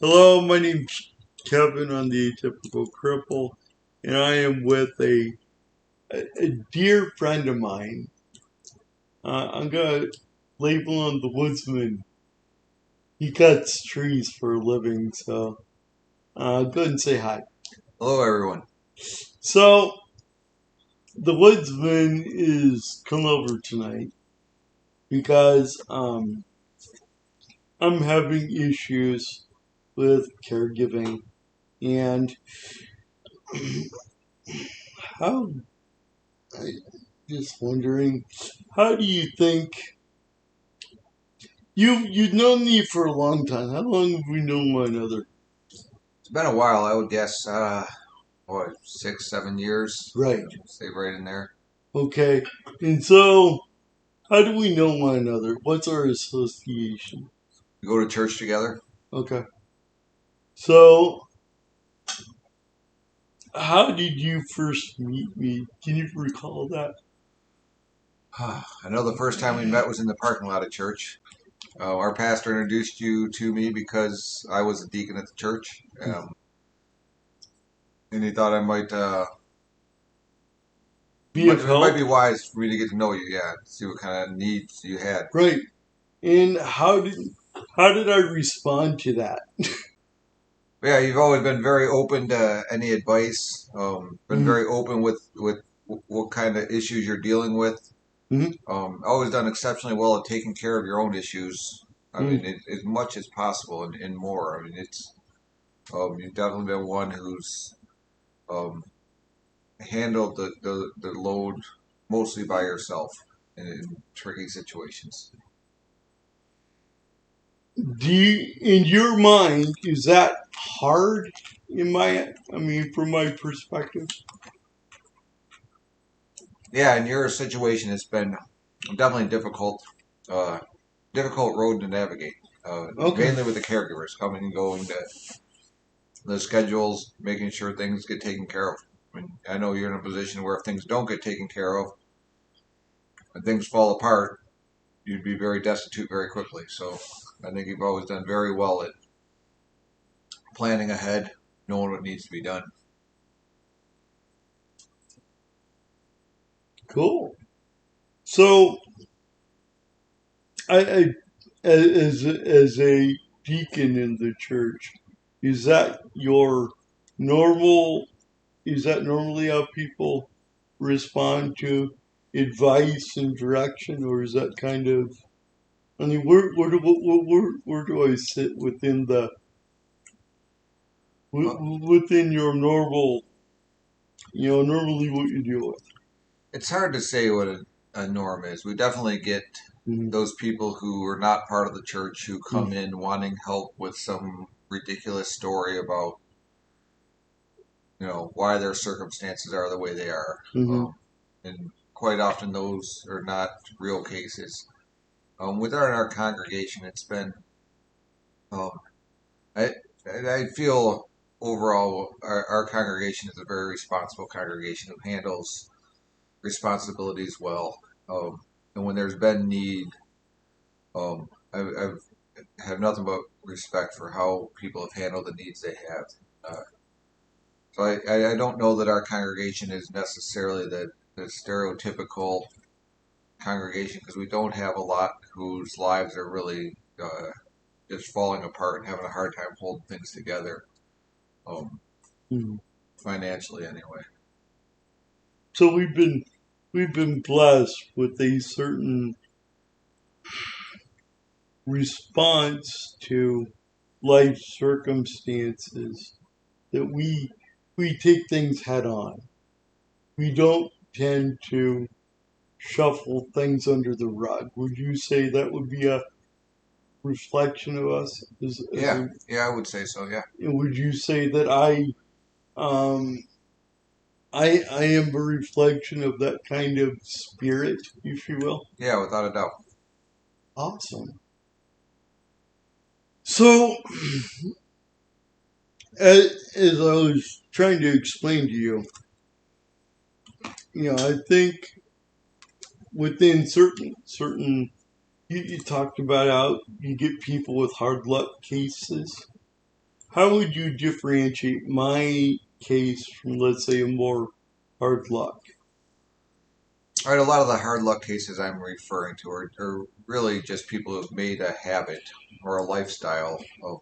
Hello, my name's Kevin. I'm the Atypical Cripple, and I am with a dear friend of mine. I'm going to label him the Woodsman. He cuts trees for a living, so go ahead and say hi. Hello, everyone. So, the Woodsman is come over tonight because I'm having issues with caregiving and how I just wondering, how do you think you've known me for a long time? How long have we known one another? It's been a while. I would guess, 6, 7 years. Right. Stay right in there. Okay. And so, how do we know one another? What's our association? We go to church together. Okay. So, how did you first meet me? Can you recall that? I know the first time we met was in the parking lot of church. Our pastor introduced you to me because I was a deacon at the church, and he thought Be of it might help? be wise for me to get to know you. Yeah, see what kind of needs you had. Right. And how did I respond to that? But yeah, you've always been very open to any advice. Been Mm-hmm. very open with what kind of issues you're dealing with. Always done exceptionally well at taking care of your own issues. I Mm-hmm. mean, as much as possible and more. I mean, you've definitely been one who's um, handled the load mostly by yourself in tricky situations. Do you, in your mind, is that hard? From my perspective. Yeah, in your situation, it's been definitely difficult road to navigate. Okay. Mainly with the caregivers coming and going, the schedules, making sure things get taken care of. I mean, I know you're in a position where if things don't get taken care of and things fall apart, you'd be very destitute very quickly. So I think you've always done very well at planning ahead, knowing what needs to be done. Cool. So, I as a deacon in the church, is that your normal? Is that normally how people respond to advice and direction, or is that kind of? I mean, where do I sit within Well, within your normal? Normally what you deal with. it's hard to say what a norm is. We definitely get Mm-hmm. those people who are not part of the church who Mm-hmm. come in wanting help with some ridiculous story about why their circumstances are the way they are, Mm-hmm. and quite often those are not real cases. Within our congregation, it's been um, I I feel overall our congregation is a very responsible congregation who handles responsibilities well. And when there's been need, I've have nothing but respect for how people have handled the needs they have. Uh, so I don't know that our congregation is necessarily the stereotypical congregation because we don't have a lot whose lives are really just falling apart and having a hard time holding things together, um, Mm-hmm. financially anyway. So we've been blessed with a certain response to life circumstances that we take things head on. We don't tend to shuffle things under the rug. Would you say that would be a reflection of us Yeah, yeah, I would say so. Yeah, would you say that um I am a reflection of that kind of spirit, if you will? yeah, without a doubt. Awesome. So, as I was trying to explain to you, I think within certain you talked about how you get people with hard luck cases. how would you differentiate my case from, let's say, a more hard luck? All right, a lot of the hard luck cases I'm referring to are really just people who've made a habit or a lifestyle of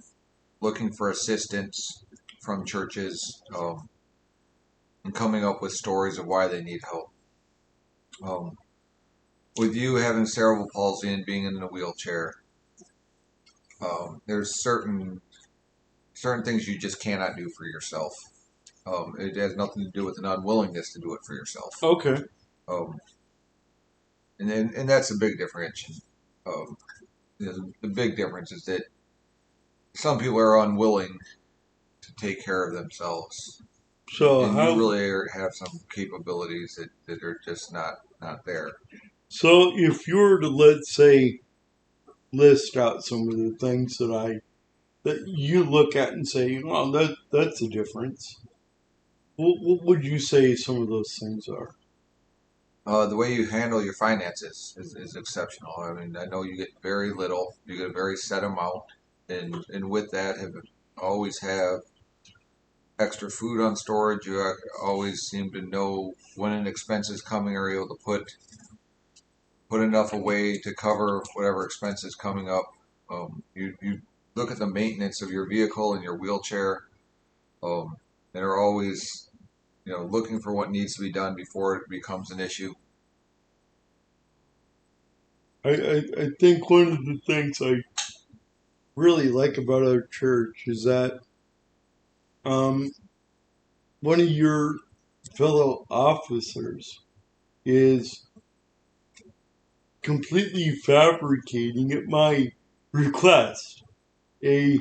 looking for assistance from churches, and coming up with stories of why they need help. Um, with you having cerebral palsy and being in a wheelchair, there's certain things you just cannot do for yourself. It has nothing to do with an unwillingness to do it for yourself. Okay. Um, and that's a big difference. Um, the big difference is that some people are unwilling to take care of themselves, So and you how? really have some capabilities that are just not there. So if you were to, let's say, list out some of the things that you look at and say, "Oh, that's a difference." What would you say some of those things are? The way you handle your finances is exceptional. I mean, I know you get very little, you get a very set amount, and with that, have always have extra food on storage. You always seem to know when an expense is coming, or able to put enough away to cover whatever expense is coming up. You look at the maintenance of your vehicle and your wheelchair, and are always looking for what needs to be done before it becomes an issue. I think one of the things I really like about our church is that um, one of your fellow officers is completely fabricating, at my request, a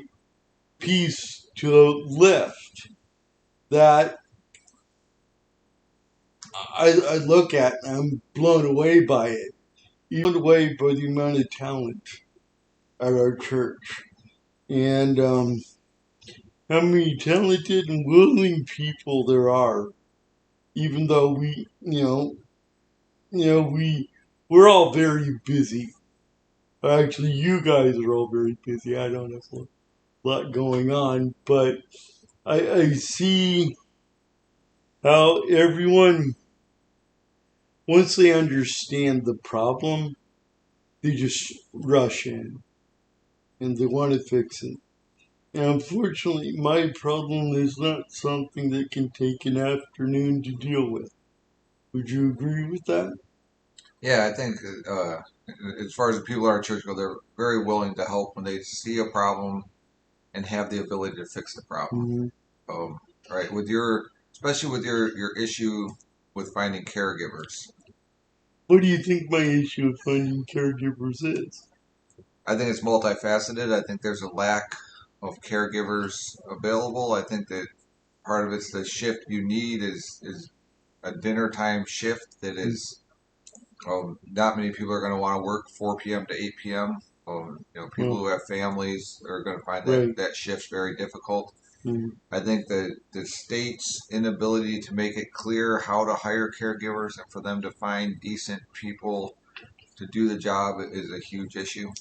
piece to lift that I look at and I'm blown away by it. Blown away by the amount of talent at our church. And how many talented and willing people there are, even though we're all very busy. Actually, you guys are all very busy. I don't have a lot going on, but I see how everyone, once they understand the problem, they just rush in and they want to fix it. And unfortunately, my problem is not something that can take an afternoon to deal with. Would you agree with that? Yeah, I think as far as the people at our church go, they're very willing to help when they see a problem and have the ability to fix the problem. Mm-hmm. Right, especially with your issue with finding caregivers. What do you think my issue of finding caregivers is? I think it's multifaceted. I think there's a lack of caregivers available. I think that part of it's the shift you need is a dinner time shift that is. Not many people are going to want to work 4 p.m. to 8 p.m. People Well, who have families are going to find right. that shift very difficult. Mm, I think that the state's inability to make it clear how to hire caregivers and for them to find decent people to do the job is a huge issue.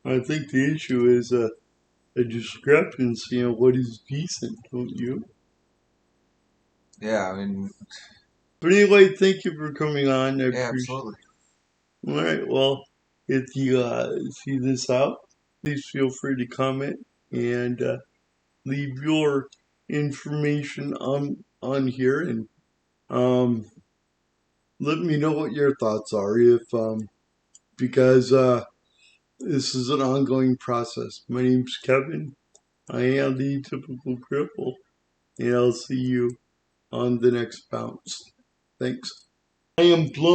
I think the issue is a discrepancy on what is decent, don't you? Yeah, I mean, But anyway, thank you for coming on. I yeah, appreciate absolutely. it. All right. Well, if you see this out, please feel free to comment and leave your information on here and um, let me know what your thoughts are. If because this is an ongoing process. My name's Kevin. I am the typical cripple, and I'll see you on the next bounce. Thanks. I am blown.